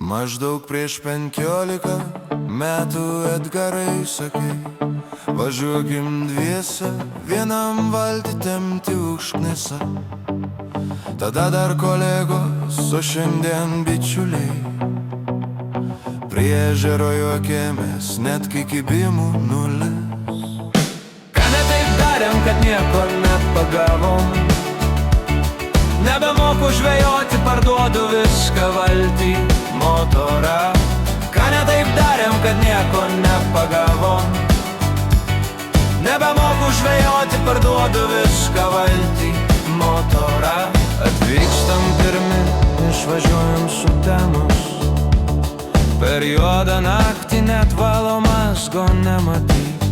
Maždaug prieš 15 metų Edgarai sakei, važiuokim dviese, vienam valtį tempti užknisa. Tada dar kolegos, o šiandien bičiuliai. Prie ežero juokėmės, net kai kibimų nulis. Ką ne taip darėm, kad nieko nepagavom? Nebemoku žvejoti, parduodu viską valtį, motorą. Ką ne taip darėm, kad nieko nepagavom? Nebemoku žvejoti, parduodu viską valtį, motorą. Atvykstam pirmi, išvažiuojam su temos. Per juodą naktį net valomazgo nematyt.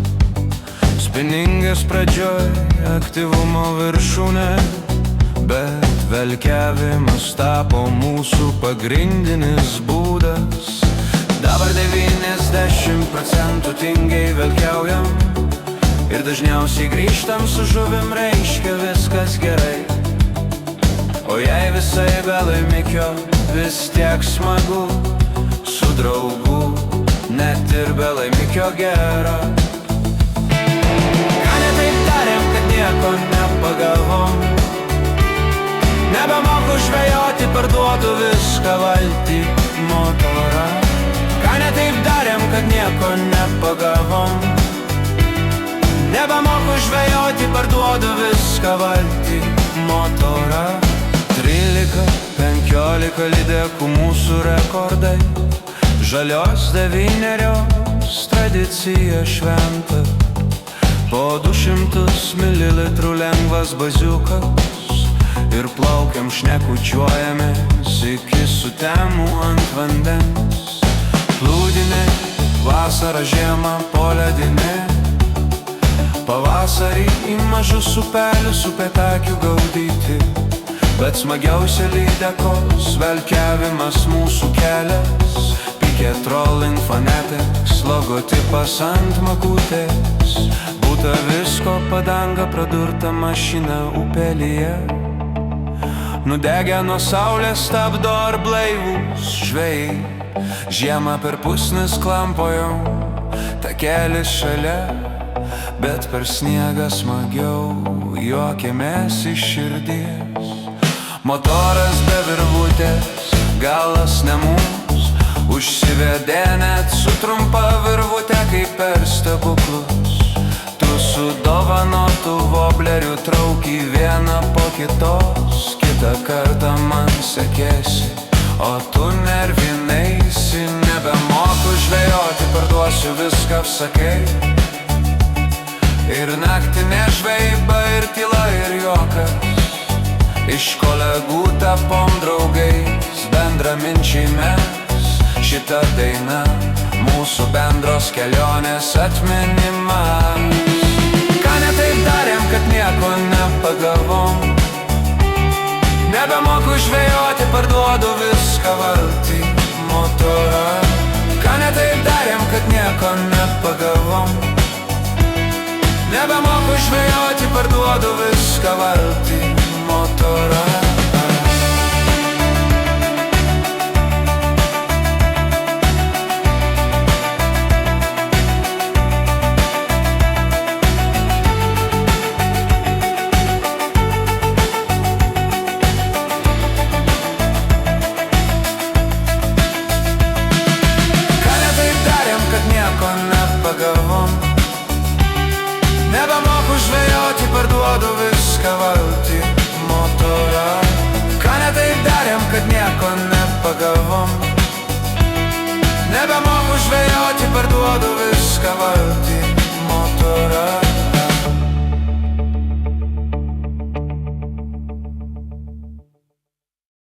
Spiningas pradžioj, aktyvumo viršūnė, bet velkiavimas tapo mūsų pagrindinis būdas. Dabar 90% tingiai velkiaujam ir dažniausiai grįžtam su žuvim, reiškia viskas gerai. O jei visai be laimikio, vis tiek smagu su draugu, net ir be laimikio gera. Ką ne taip darėm, kad nieko nepagavom? Nebemoku žvejoti, parduodu viską valtį, motorą. Ką ne taip darėm, kad nieko nepagavom? Nebemoku žvejoti, parduodu viską valtį, motorą. 13-15 lydekų mūsų rekordai, žalios 9 tradicija šventa. Po 200 mililitrų lengvas baziukas ir plaukiam šnekučiuojamės iki sutemų ant vandens. Plūdinė, vasara, žiema, poledinė. Pavasarį į mažus upelius upėtakių gaudyti, bet smagiausia lydekos velkiavimas mūsų kelias. Pikė trolling fonetiks, logotipas ant makutės. Būta visko, padanga, pradurta mašina upelyje. Nudegę nuo saulės stabdo ar blaivūs žvejai. Žiemą per pusnis klampojom, takelis šalia, bet per sniegą smagiau juokėmės iš širdies. Motoras be virvutės, galas ne mums, užsivedė net su trumpa virvutė kaip per stebuklus. Tu su dovanotu vobleriu trauki vieną po kitos, kitą kartą man sekėsi, o tu nervinaisi. Nebemoku žvejoti, parduosiu viską, sakei. Ir naktinė žvejyba, ir tyla, ir juokas. Iš kolegų tapom draugais, bendraminčiai mes. Šita daina mūsų bendros kelionės atminimas. Ką ne taip darėm, kad nieko nepagavom? Nebemoku žvejoti, parduodu viską valtį, motorą. Ką ne taip darėm, kad nieko nepagavom? Nebemoku žvejoti, parduodu viską valtį, motorą. Ką ne taip darėm, kad nieko nepagavom? Nebemoku žvejoti, parduodu viską valtį, motorą. Ką ne taip darėm, kad nieko nepagavom? Nebemoku žvejoti, parduodu viską valtį,